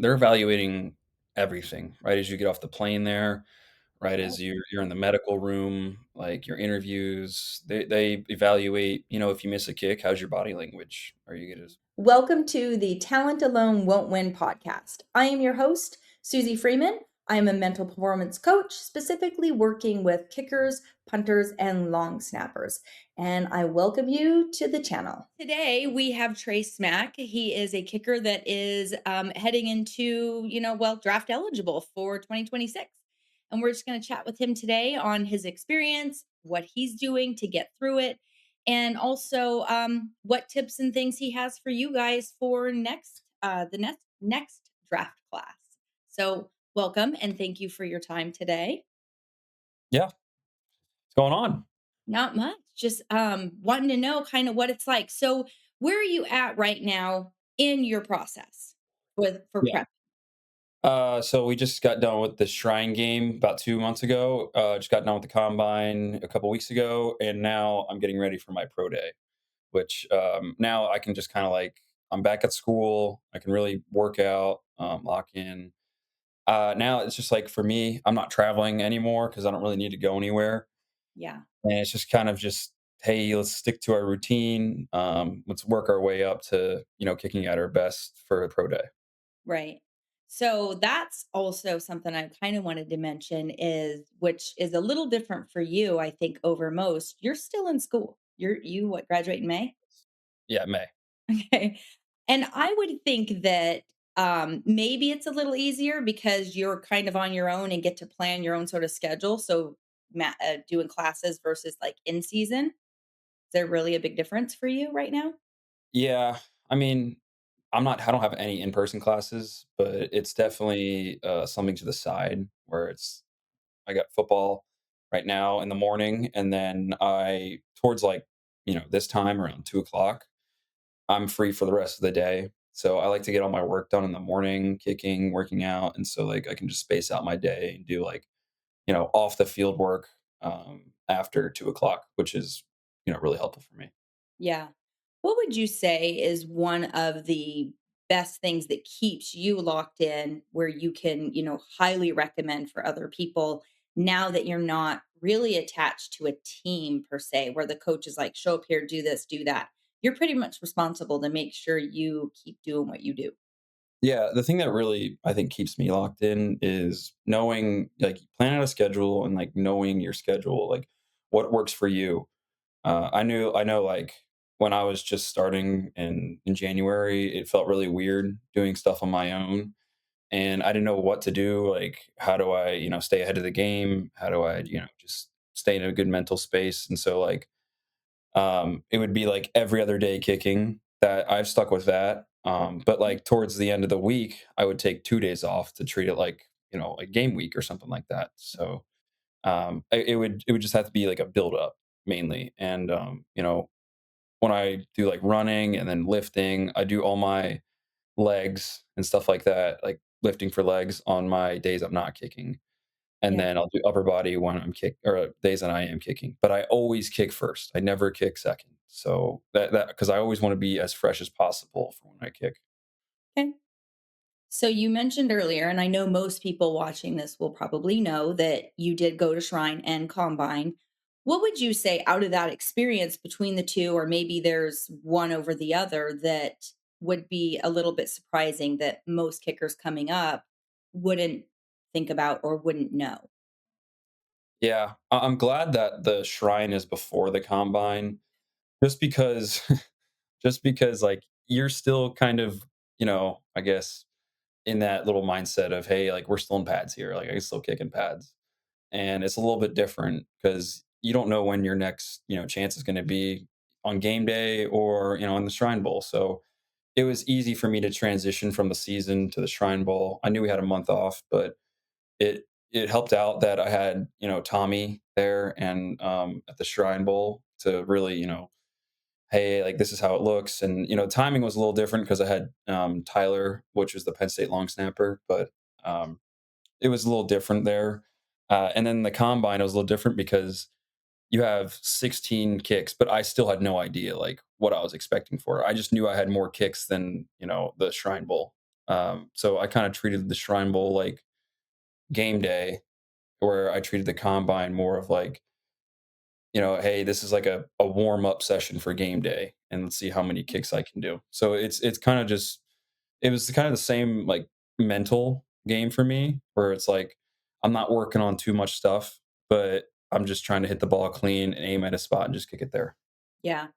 they're evaluating everything, right? As you get off the plane there, right? Yep. As you're in the medical room, like your interviews, they evaluate, if you miss a kick, how's your body language? Are you gonna Welcome to the Talent Alone Won't Win podcast. I am your host, Suzi Freeman. I am a mental performance coach, specifically working with kickers, punters, and long snappers. And I welcome you to the channel. Today, we have Trey Smack. He is a kicker that is heading into, draft eligible for 2026. And we're just going to chat with him today on his experience, what he's doing to get through it, and also what tips and things he has for you guys for the next draft class. So, welcome and thank you for your time today. Yeah, what's going on? Not much, just wanting to know kind of what it's like. So, where are you at right now in your process with for Yeah. prep? So we just got done with the Shrine game about 2 months ago. Just got done with the combine a couple weeks ago, and now I'm getting ready for my pro day, which now I can just kind of like I'm back at school. I can really work out, lock in. Now it's just like for me, I'm not traveling anymore because I don't really need to go anywhere, Yeah. and it's just kind of just hey, let's stick to our routine. Let's work our way up to kicking at our best for a pro day. Right. So that's also something I kind of wanted to mention is which is a little different for you, I think, over most. You're still in school. You what graduate in May? Yeah, May. Okay. And I would think that maybe it's a little easier because you're kind of on your own and get to plan your own sort of schedule. So doing classes versus like in season, is there really a big difference for you right now? Yeah, I mean, I don't have any in-person classes, but it's definitely, something to the side where I got football right now in the morning, and then towards, like, this time around 2 o'clock, I'm free for the rest of the day. So I like to get all my work done in the morning, kicking, working out, and so, like, I can just space out my day and do, like, off the field work, after 2 o'clock, which is, really helpful for me. Yeah. What would you say is one of the best things that keeps you locked in where you can, highly recommend for other people now that you're not really attached to a team per se, where the coach is like, show up here, do this, do that. You're pretty much responsible to make sure you keep doing what you do. Yeah, the thing that really I think keeps me locked in is knowing, like, plan out a schedule and like knowing your schedule, like what works for you. I know, like when I was just starting in January, it felt really weird doing stuff on my own, and I didn't know what to do. Like, how do I, stay ahead of the game? How do I, just stay in a good mental space? And so, like, it would be like every other day kicking that I've stuck with that. But like towards the end of the week, I would take 2 days off to treat it like, a game week or something like that. So it would just have to be like a build up mainly. And when I do like running and then lifting, I do all my legs and stuff like that, like lifting for legs on my days I'm not kicking, and Yeah. then I'll do upper body when I'm kick or days that I am kicking, but I always kick first. I never kick second. So that because I always want to be as fresh as possible for when I kick. Okay. So you mentioned earlier, and I know most people watching this will probably know that you did go to Shrine and Combine. What would you say out of that experience between the two, or maybe there's one over the other that would be a little bit surprising that most kickers coming up wouldn't think about or wouldn't know? Yeah, I'm glad that the shrine is before the combine, just because, just because like you're still kind of, I guess in that little mindset of hey, like we're still in pads here, like I can still kick in pads, and it's a little bit different because you don't know when your next chance is going to be on game day or in the Shrine Bowl. So it was easy for me to transition from the season to the Shrine Bowl. I knew we had a month off, but it helped out that I had Tommy there and at the Shrine Bowl to really hey, like this is how it looks. And timing was a little different because I had Tyler, which was the Penn State long snapper, but um, it was a little different there. And then the combine, it was a little different because you have 16 kicks, but I still had no idea like what I was expecting for. I just knew I had more kicks than the Shrine Bowl. So I kind of treated the Shrine Bowl like game day, where I treated the combine more of like, hey, this is like a warm up session for game day, and let's see how many kicks I can do. So it's kind of just it was kind of the same like mental game for me, where it's like I'm not working on too much stuff, but I'm just trying to hit the ball clean and aim at a spot and just kick it there. Yeah.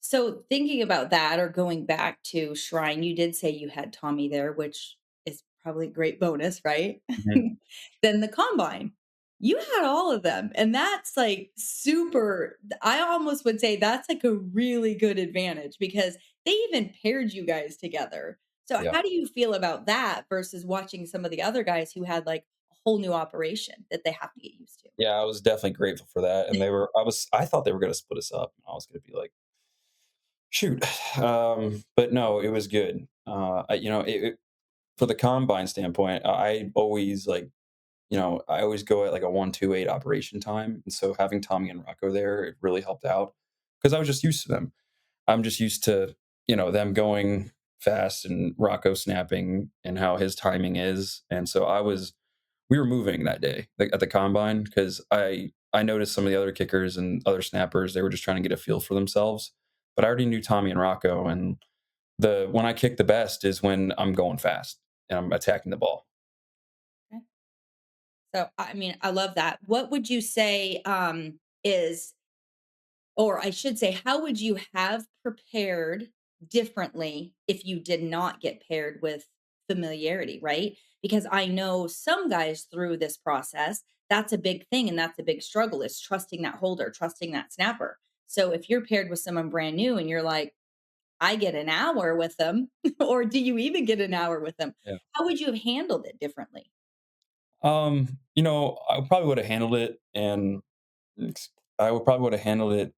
So thinking about that or going back to Shrine, you did say you had Tommy there, which is probably a great bonus, right? Mhm. Then the combine. You had all of them. And that's like super I almost would say that's like a really good advantage because they even paired you guys together. So Yeah. how do you feel about that versus watching some of the other guys who had like a whole new operation that they have to get used to? Yeah, I was definitely grateful for that, and I thought they were gonna split us up, and I was gonna be like, "Shoot," but no, it was good. For the combine standpoint, I always like, I always go at like a 1-2-8 operation time, and so having Tommy and Rocco there, it really helped out because I was just used to them. I'm just used to, them going fast and Rocco snapping and how his timing is, and so we were moving that day, like, at the combine, because I noticed some of the other kickers and other snappers, they were just trying to get a feel for themselves, but I already knew Tommy and Rocco, and the when I kick the best is when I'm going fast and I'm attacking the ball. Okay. So I mean, I love that. What would you say is or I should say, how would you have prepared differently if you did not get paired with familiarity, right? Because I know some guys through this process, that's a big thing and that's a big struggle is trusting that holder, trusting that snapper. So if you're paired with someone brand new and you're like, I get an hour with them, or do you even get an hour with them? Yeah. How would you have handled it differently? I probably would have handled it, and I would probably would have handled it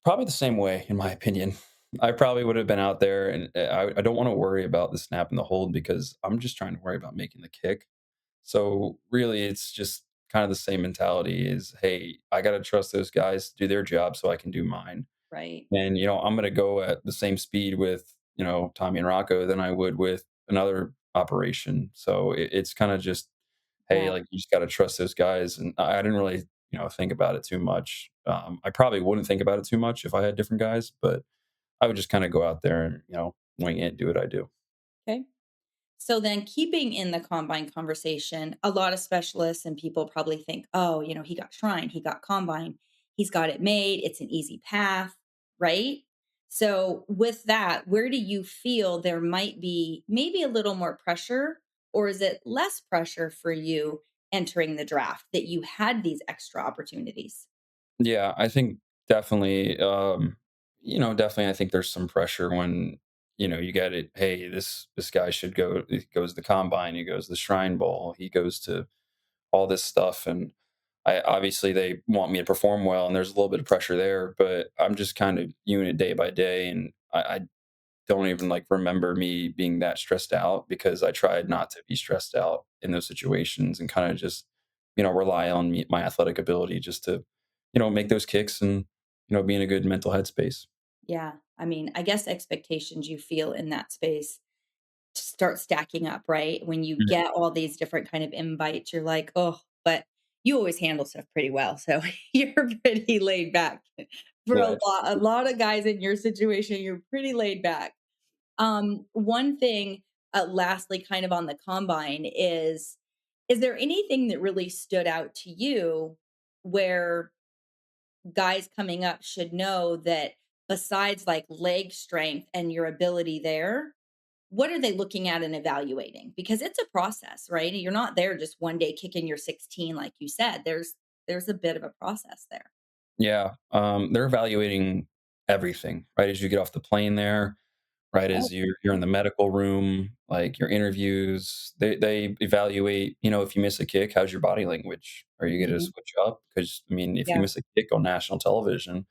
probably the same way, in my opinion. I probably would have been out there, and I don't want to worry about the snap and the hold because I'm just trying to worry about making the kick. So really, it's just kind of the same mentality: is hey, I got to trust those guys to do their job so I can do mine. Right. And I'm going to go at the same speed with Tommy and Rocco than I would with another operation. So it's kind of just hey, Yeah. like, you just gotta trust those guys, and I didn't really, think about it too much. I probably wouldn't think about it too much if I had different guys, but I would just kinda go out there and, wing it, do what I do. Okay. So then keeping in the combine conversation, a lot of specialists and people probably think, "Oh, he got Shrine, he got combine, he's got it made, it's an easy path," right? So with that, where do you feel there might be maybe a little more pressure or is it less pressure for you entering the draft that you had these extra opportunities? Yeah, I think definitely, definitely I think there's some pressure when, you get it, "Hey, this guy should go." He goes to the combine, he goes to the Shrine Bowl, he goes to all this stuff, and I obviously they want me to perform well, and there's a little bit of pressure there, but I'm just kind of viewing it day by day, and I don't even like remember me being that stressed out because I tried not to be stressed out in those situations and kind of just rely on my athletic ability just to make those kicks and be in a good mental headspace. Yeah. I mean, I guess expectations you feel in that space start stacking up, right? When you Mhm. get all these different kind of invites, you're like, "Oh," but you always handle stuff pretty well, so you're pretty laid back. For Right. a lot of guys in your situation, you're pretty laid back. One thing, lastly, kind of on the combine is there anything that really stood out to you where guys coming up should know that besides, like, leg strength and your ability there, what are they looking at and evaluating? Because it's a process, right? You're not there just one day kicking your 16 like you said. There's a bit of a process there. Yeah. They're evaluating everything right as you get off the plane there. Right, Oh, as you're in the medical room, like, your interviews, they evaluate, if you miss a kick, how's your body language? Are you gonna mhm. switch up? Because I mean, if you Yeah, miss a kick on national television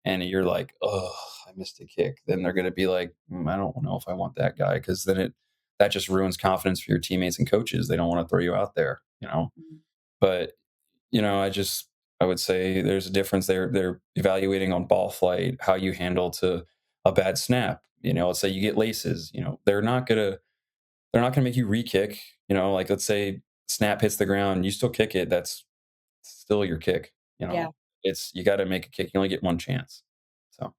and you're like, oh, I missed a kick," then they're gonna be like, I don't know if I want that guy because then that just ruins confidence for your teammates and coaches. They don't wanna throw you out there, you know? mhm, But, I would say there's a difference. They're evaluating on ball flight, how you handle to a bad snap. let's say you get laces, they're not gonna make you re-kick, like, let's say snap hits the ground, you still kick it, that's still your kick, Yeah. you gotta make a kick, you only get one chance. So,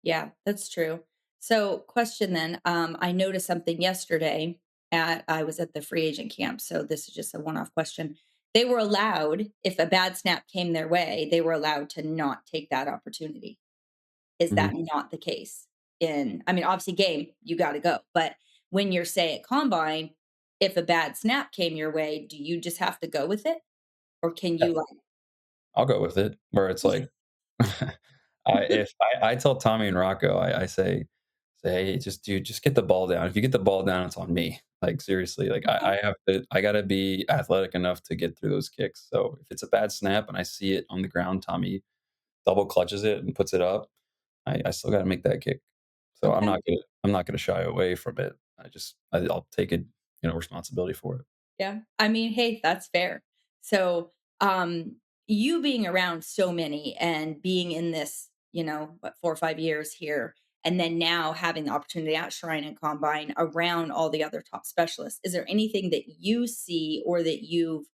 Yeah, that's true. So, question then, I noticed something yesterday I was at the free agent camp, so this is just a one-off question. They were allowed, if a bad snap came their way, they were allowed to not take that opportunity. Is mhm. that not the case I mean, obviously game, you gotta go, but when you're, say, at combine, if a bad snap came your way, do you just have to go with it? Or can Yeah, you, like I'll go with it, where it's like if I tell Tommy and Rocco, I say, "Hey, just dude, just get the ball down. If you get the ball down, it's on me." Like, seriously, like, okay, I gotta be athletic enough to get through those kicks. So, if it's a bad snap and I see it on the ground, Tommy double clutches it and puts it up, I still gotta make that kick. So, okay. I'm not gonna shy away from it. I'll take it, responsibility for it. Yeah. I mean, hey, that's fair. So, you being around so many and being in this, what, 4 or 5 years here, and then now having the opportunity at Shrine and Combine around all the other top specialists, is there anything that you see or that you've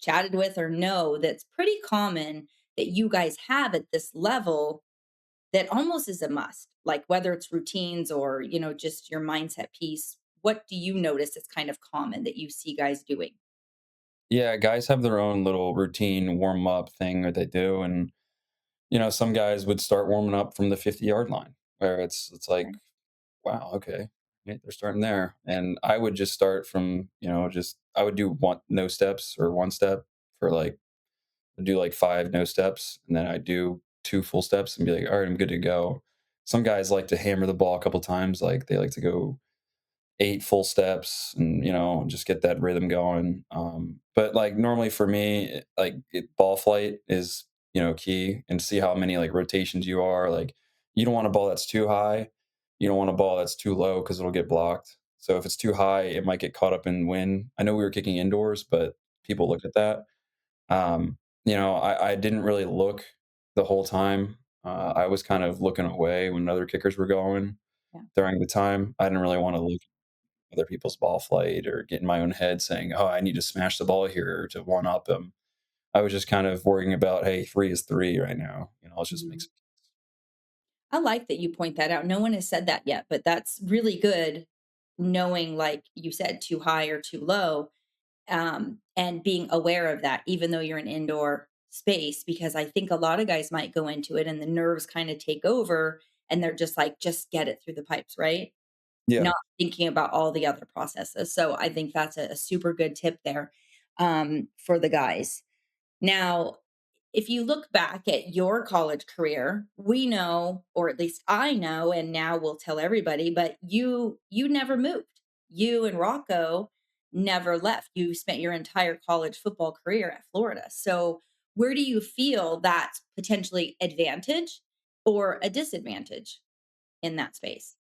chatted with or know that's pretty common that you guys have at this level that almost is a must? Like whether it's routines or, just your mindset piece, what do you notice is kind of common that you see guys doing? Yeah, guys have their own little routine warm-up thing that they do, and some guys would start warming up from the 50-yard line, where it's like, wow, okay, yeah, they're starting there, and I would just start from, just I would do one no steps or one step for like do like 5 no steps, and then I do 2 full steps and be like, all right, I'm good to go. Some guys like to hammer the ball a couple times, like they like to go 8 full steps and, just get that rhythm going. But like normally for me, ball flight is, key, and see how many like rotations you are. Like you don't want a ball that's too high. You don't want a ball that's too low because it'll get blocked. So if it's too high, it might get caught up in wind. I know we were kicking indoors, but people look at that. I didn't really look the whole time. I was kind of looking away when other kickers were going Yeah. during the time. I didn't really want to look other people's ball flight or get in my own head saying, "Oh, I need to smash the ball here to one up them." I was just kind of worrying about, "Hey, 3 is 3 right now. Let's just make Mhm. some." I like that you point that out. No one has said that yet, but that's really good knowing, like you said, too high or too low, and being aware of that, even though you're in indoor space, because I think a lot of guys might go into it and the nerves kind of take over and they're just like, just get it through the pipes, right? Yeah. Not thinking about all the other processes. So I think that's a super good tip there for the guys. Now, if you look back at your college career, we know, or at least I know, and now we'll tell everybody, but you never moved. You and Rocco never left. You spent your entire college football career at Florida. So where do you feel that's potentially advantage or a disadvantage in that space?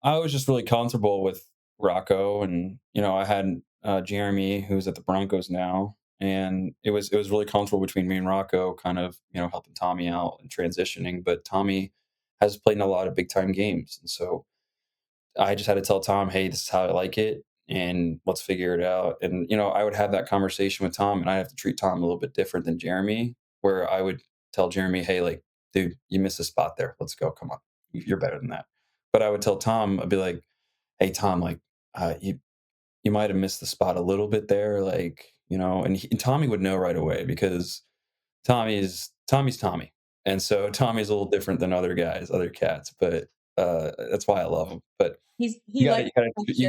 I was just really comfortable with Rocco, and, I had, Jeremy, who's at the Broncos now, and it was really comfortable between me and Rocco kind of, helping Tommy out and transitioning, but Tommy has played in a lot of big time games, and so I just had to tell Tom, "Hey, this is how I like it, and let's figure it out." And I would have that conversation with Tom, and I have to treat Tom a little bit different than Jeremy, where I would tell Jeremy, "Hey, like, dude, you missed a spot there. Let's go. Come on, you're better than that." But I would tell Tom, I'd be like, "Hey, Tom, like, you might have missed the spot a little bit there, like, and Tommy would know right away because Tommy's Tommy, and so Tommy's a little different than other guys, other cats, but that's why I love him. But He likes you action.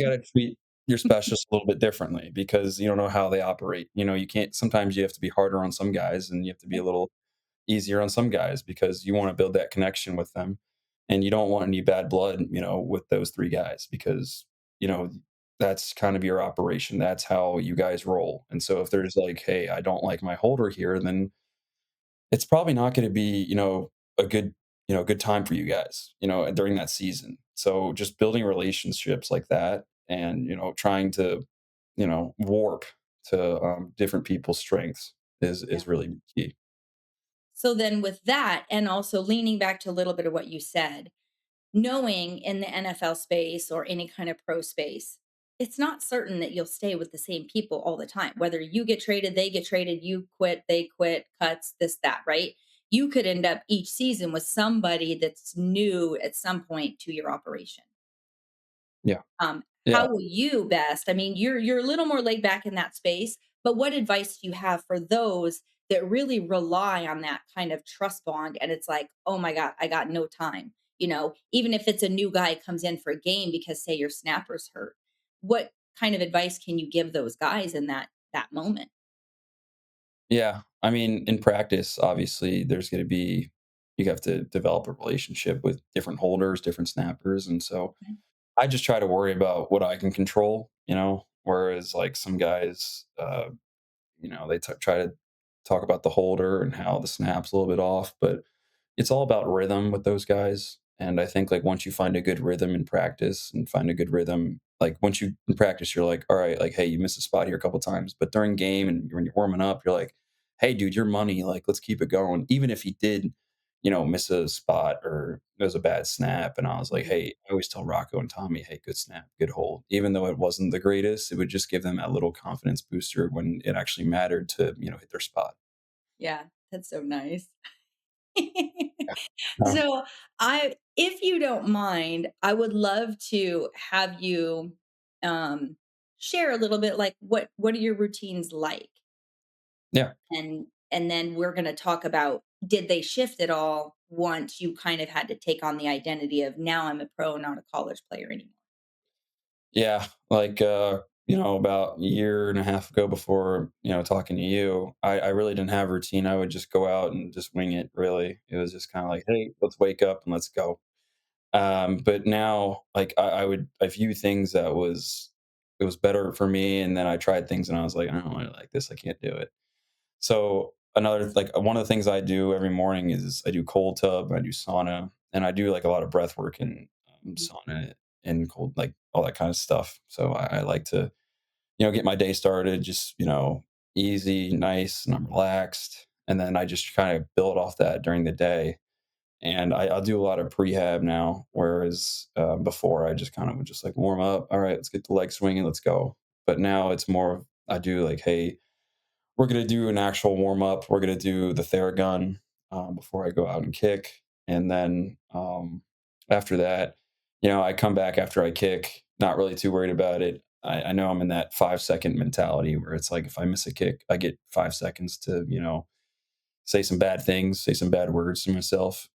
gotta treat your specialists a little bit differently because you don't know how they operate. You can't sometimes you have to be harder on some guys and you have to be a little easier on some guys because you wanna build that connection with them, and you don't want any bad blood, with those 3 guys because, you know, that's kind of your operation. That's how you guys roll, and so if there's like, "Hey, I don't like my holder here," then it's probably not gonna be, a good time for you guys, during that season. So just building relationships like that and, trying to, warp to, different people's strengths Yeah. is really key. So then with that, and also leaning back to a little bit of what you said, knowing in the NFL space or any kind of pro space, it's not certain that you'll stay with the same people all the time. Whether you get traded, they get traded, you quit, they quit, cuts, this, that, right? You could end up each season with somebody that's new at some point to your operation. Yeah. How Yeah. will you best? I mean, you're a little more laid back in that space, but what advice do you have for those that really rely on that kind of trust bond? And it's like, oh my God, I got no time. Even if it's a new guy comes in for a game because say your snapper's hurt, what kind of advice can you give those guys in that moment? Yeah. I mean, in practice, obviously, there's going to be, you have to develop a relationship with different holders, different snappers. And so I just try to worry about what I can control, whereas like some guys, they try to talk about the holder and how the snap's a little bit off, but it's all about rhythm with those guys. And I think like once you find a good rhythm in practice and find a good rhythm, like once you in practice, you're like, all right, like, hey, you missed a spot here a couple times. But during game and when you're warming up, you're like, hey, dude, you're money. Like, let's keep it going. Even if he did, miss a spot or it was a bad snap. And I was like, Mhm. hey, I always tell Rocco and Tommy, hey, good snap, good hold. Even though it wasn't the greatest, it would just give them that little confidence booster when it actually mattered to, hit their spot. Yeah, that's so nice. Yeah. No. So, if you don't mind, I would love to have you um share a little bit like what are your routines like? Yeah. And then we're going to talk about did they shift at all once you kind of had to take on the identity of now I'm a pro, not a college player anymore. Yeah, like, about a year and a half ago before, talking to you, I really didn't have a routine. I would just go out and just wing it, really. It was just kinda like, "Hey, let's wake up and let's go." But now, like, I view things that it was better for me, and then I tried things and I was like, "I don't really like this, I can't do it." So, one of the things I do every morning is I do cold tub, I do sauna, and I do, like, a lot of breath work and, Mhm. sauna and cold like, all that kinda stuff. So I like to, get my day started just, easy, nice, and I'm relaxed, and then I just kinda build off that during the day, and I'll do a lot of prehab now, whereas, before I just kinda would just, like, warm up, "Alright, let's get the leg swinging, let's go." But now it's more of I do, like, "Hey, we're gonna do an actual warm up. We're gonna do the Theragun before I go out and kick, and then after that, I come back after I kick, not really too worried about it. I know I'm in that 5 second mentality where it's like if I miss a kick, I get 5 seconds to say some bad things, say some bad words to myself.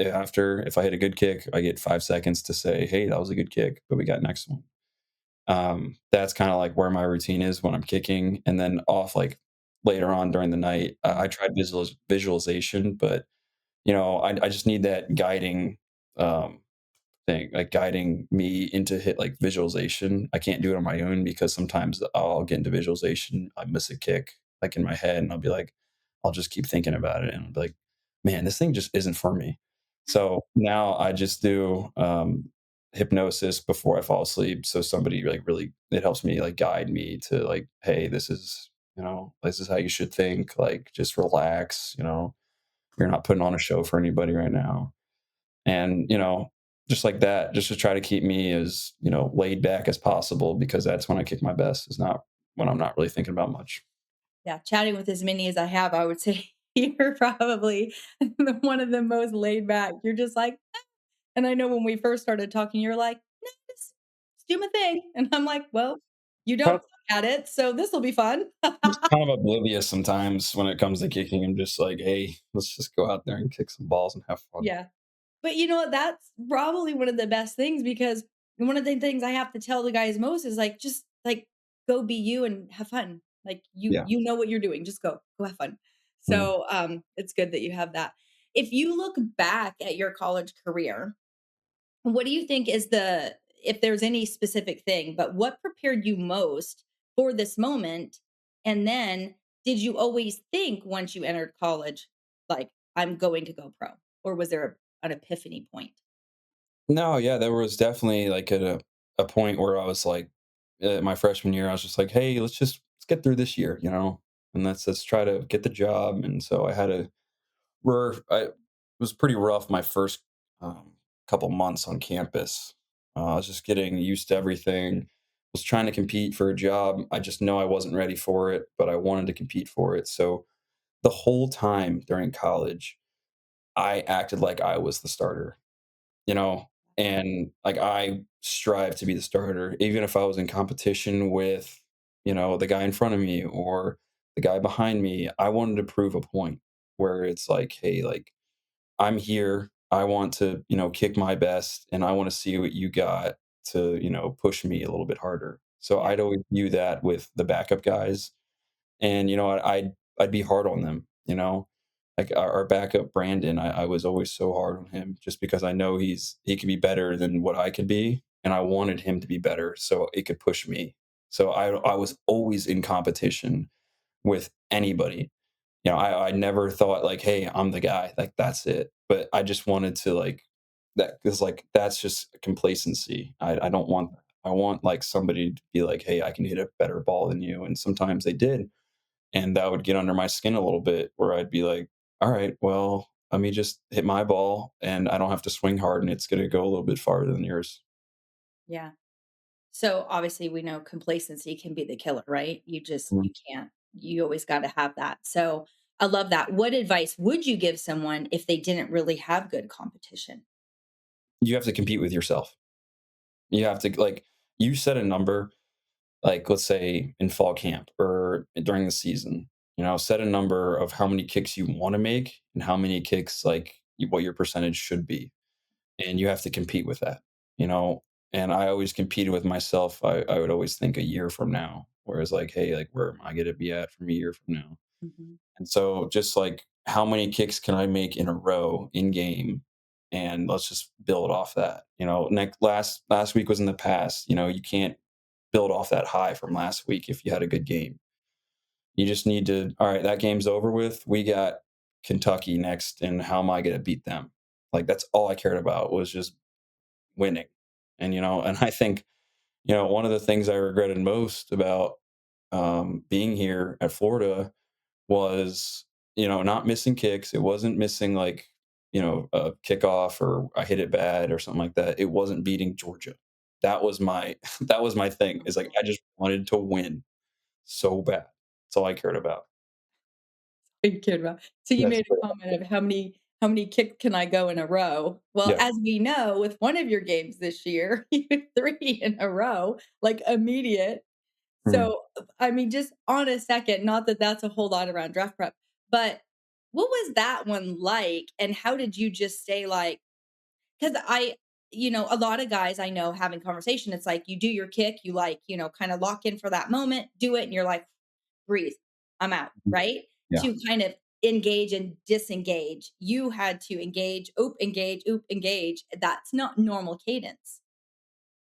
After if I hit a good kick, I get 5 seconds to say, "Hey, that was a good kick," but we got next one. That's kinda like where my routine is when I'm kicking, and then off, like, later on during the night, I tried visualization, but, I just need that guiding, um, thing, like, guiding me into hit, like, visualization. I can't do it on my own because sometimes I'll get into visualization, I miss a kick, like, in my head, and I'll be like I'll just keep thinking about it, and I'll be like, "Man, this thing just isn't for me." So, now I just do, hypnosis before I fall asleep, so somebody, like, really it helps me, like, guide me to, like, "Hey, this is how you should think, like, just relax, you're not putting on a show for anybody right now." And, just like that, just to try to keep me as, laid back as possible because that's when I kick my best, is not when I'm not really thinking about much. Yeah, chatting with as many as I have, I would say you're probably one of the most laid back. You're just like, and I know when we first started talking, you're like, no, just do my thing. And I'm like, well, you don't suck at it, so this will be fun. Just kind of oblivious sometimes when it comes to kicking. I'm just like, "Hey, let's just go out there and kick some balls and have fun." Yeah. But you know what? That's probably one of the best things because one of the things I have to tell the guys most is like, just like go be you and have fun. Like Yeah. you know what you're doing. Just go have fun. Mhm. So it's good that you have that. If you look back at your college career, what do you think is if there's any specific thing, but what prepared you most for this moment? And then did you always think once you entered college, like, I'm going to go pro? Or was there an epiphany point? No, yeah, there was definitely, like, at a point where I was, like, my freshman year, I was just like, "Hey, let's get through this year," and let's try to get the job, and so I had a it was pretty rough my first, couple months on campus. I was just getting used to everything. Was trying to compete for a job. I just know I wasn't ready for it, but I wanted to compete for it. So the whole time during college, I acted like I was the starter, you know, and like I strive to be the starter, even if I was in competition with, the guy in front of me or the guy behind me. I wanted to prove a point where it's like, hey, like I'm here. I want to, kick my best and I want to see what you got to, push me a little bit harder. So Yeah. I'd always view that with the backup guys. And, I'd be hard on them, like our backup Brandon, I was always so hard on him just because I know he could be better than what I could be. And I wanted him to be better so it could push me. So I was always in competition with anybody. I never thought like, "Hey, I'm the guy." Like, that's it. But I just wanted to like that because like that's just complacency. I don't want that. I want like somebody to be like, "Hey, I can hit a better ball than you." And sometimes they did, and that would get under my skin a little bit where I'd be like, "All right, well, let me just hit my ball and I don't have to swing hard and it's going to go a little bit farther than yours." Yeah. So obviously we know complacency can be the killer, right? Mhm. You can't, you always got to have that. So I love that. What advice would you give someone if they didn't really have good competition? You have to compete with yourself. You have to like you set a number. Like, let's say in fall camp or during the season, set a number of how many kicks you want to make and how many kicks, like, what your percentage should be. And you have to compete with that, you know? And I always competed with myself. I would always think a year from now, whereas, like, hey, like, where am I going to be at from a year from now? Mhm. And so, just like, how many kicks can I make in a row in game? And let's just build off that. Next last week was in the past. You can't build off that high from last week if you had a good game. You just need to, all right, that game's over with. We got Kentucky next, and how am I going to beat them? Like that's all I cared about was just winning. And and I think one of the things I regretted most about being here at Florida was not missing kicks. It wasn't missing like a kickoff or I hit it bad or something like that. It wasn't beating Georgia. That was my that was my thing. Is like I just wanted to win so bad. That's all I cared about. Big kid about. So you That's made a comment of how many kicks can I go in a row? Well, yeah. as we know, with one of your games this year, you had 3 in a row, like immediate. Mhm. So, I mean, just on a second, not that that's a whole lot around draft prep, but what was that one like? And how did you just stay like, because a lot of guys I know having conversation, it's like you do your kick, you like, kind of lock in for that moment, do it, and you're like, breathe, I'm out, Mhm. right? Yeah. To kind of engage and disengage. You had to engage, oop, engage. That's not normal cadence.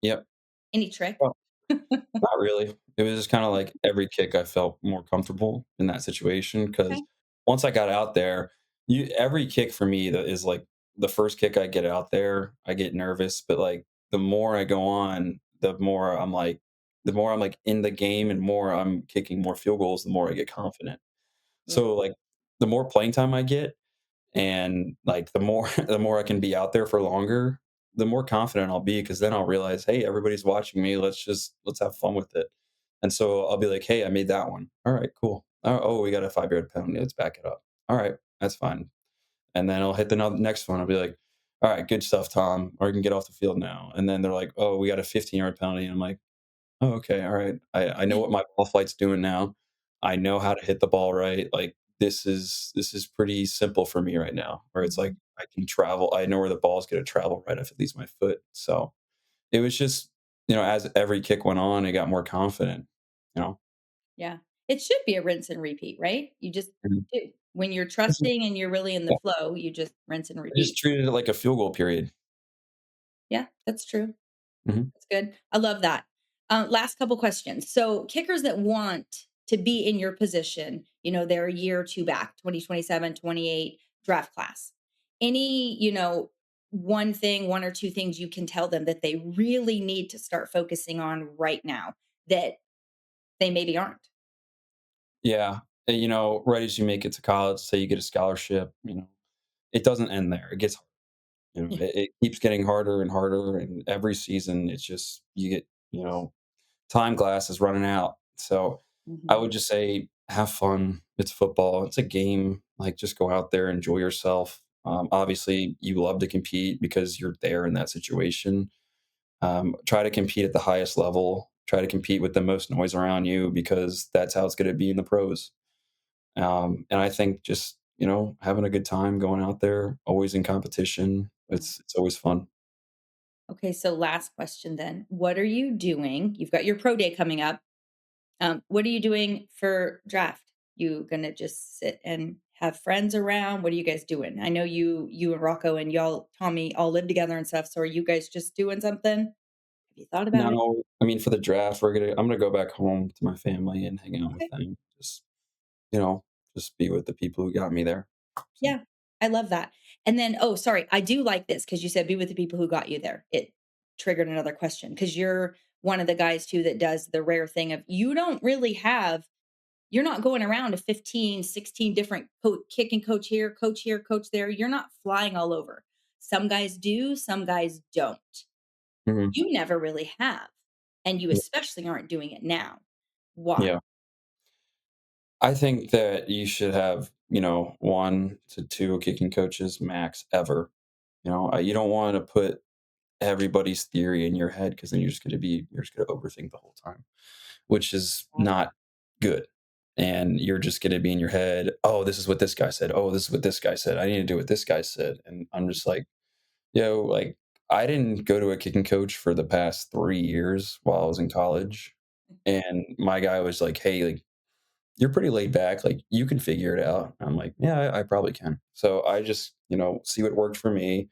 Yep. Any trick? Well, not really. It was just kinda like every kick I felt more comfortable in that situation because Okay. once I got out there, you every kick for me that is like the first kick I get out there, I get nervous, but, like, the more I go on, the more I'm, like, in the game and more I'm kicking more field goals, the more I get confident. Yeah. So, like, the more playing time I get and, like, the more the more I can be out there for longer, the more confident I'll be because then I'll realize, "Hey, everybody's watching me. Let's have fun with it." And so I'll be like, "Hey, I made that one. Alright, cool. Oh, we got a 5-yard penalty. Let's back it up. Alright, that's fine." And then I'll hit the next one. I'll be like, "Alright, good stuff, Tom. Or you can get off the field now." And then they're like, "Oh, we got a 15-yard penalty." And I'm like, "Oh, okay, alright. I know what my ball flight's doing now. I know how to hit the ball right. Like, this is pretty simple for me right now, where it's like Mhm. I can travel. I know where the ball's gonna travel right if it leaves my foot." So, it was just, as every kick went on, I got more confident, you know? Yeah. It should be a rinse and repeat, right? You just Mhm. do. When you're This is trusting and you're really in the yeah, flow, you just rinse and I just repeat. treated it like a field goal period. Yeah, that's true. Mhm. That's good. I love that. Last couple questions. So, kickers that want to be in your position, they're a year or two back, 2027, 28 draft class. Any, one thing, one or two things you can tell them that they really need to start focusing on right now that they maybe aren't? Yeah, and, right as you make it to college, say you get a scholarship, it doesn't end there. It gets hard. You know, it keeps getting harder and harder, and every season, it's just you get, time glass is running out. So I Mhm. would just say have fun. It's football. It's a game. Like just go out there, enjoy yourself. Obviously, you love to compete because you're there in that situation. Try to compete at the highest level. Try to compete with the most noise around you because that's how it's going to be in the pros. And I think just having a good time going out there, always in competition. Yeah. It's always fun. Okay, so last question then. What are you doing? You've got your pro day coming up. What are you doing for draft? You gonna just sit and have friends around? What are you guys doing? I know you and Rocco and y'all, Tommy, all live together and stuff. So are you guys just doing something? Have you thought about it? No, I mean for the draft, I'm gonna go back home to my family and hang out with Okay. them. You know, just be with the people who got me there. So, Yeah, I love that. And then, oh, sorry, I do like this because you said be with the people who got you there. It triggered another question because you're one of the guys too that does the rare thing of you don't really have, you're not going around to 15, 16 different kick and coach here, coach there. You're not flying all over. Some guys do, some guys don't. mhm, You never really have. And you yeah. especially aren't doing it now. Why? Yeah. I think that you should have, 1 to 2 kicking coaches max ever. You don't wanna put everybody's theory in your head because then you're just gonna overthink the whole time, which is not good. And you're just gonna be in your head, "Oh, this is what this guy said. Oh, this is what this guy said. I need to do what this guy said." And I'm just like, like, I didn't go to a kicking coach for the past 3 years while I was in college, and my guy was like, "Hey, like, you're pretty laid back, like, you can figure it out." I'm like, "Yeah, I probably can." So I just, see what worked for me,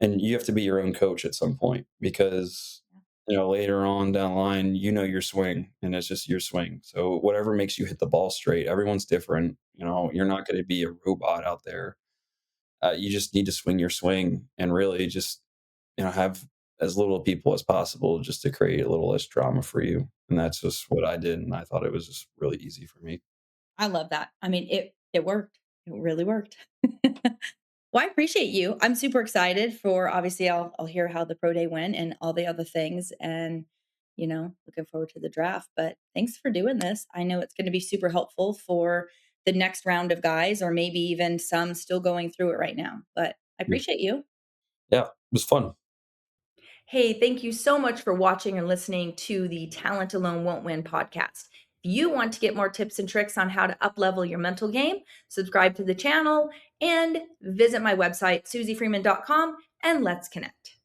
and you have to be your own coach at some point because, later on down the line, your swing, and it's just your swing. So whatever makes you hit the ball straight, everyone's different, you're not gonna be a robot out there. You just need to swing your swing and really just, have as little people as possible just to create a little less drama for you. And that's just what I did. And I thought it was just really easy for me. I love that. I mean, it worked. It really worked. Well, I appreciate you. I'm super excited for obviously I'll hear how the pro day went and all the other things and looking forward to the draft. But thanks for doing this. I know it's going to be super helpful for the next round of guys or maybe even some still going through it right now. But I Yeah. appreciate you. Yeah. It was fun. Hey, thank you so much for watching and listening to the Talent Alone Won't Win podcast. If you want to get more tips and tricks on how to uplevel your mental game, subscribe to the channel and visit my website, SuziFreeman.com, and let's connect.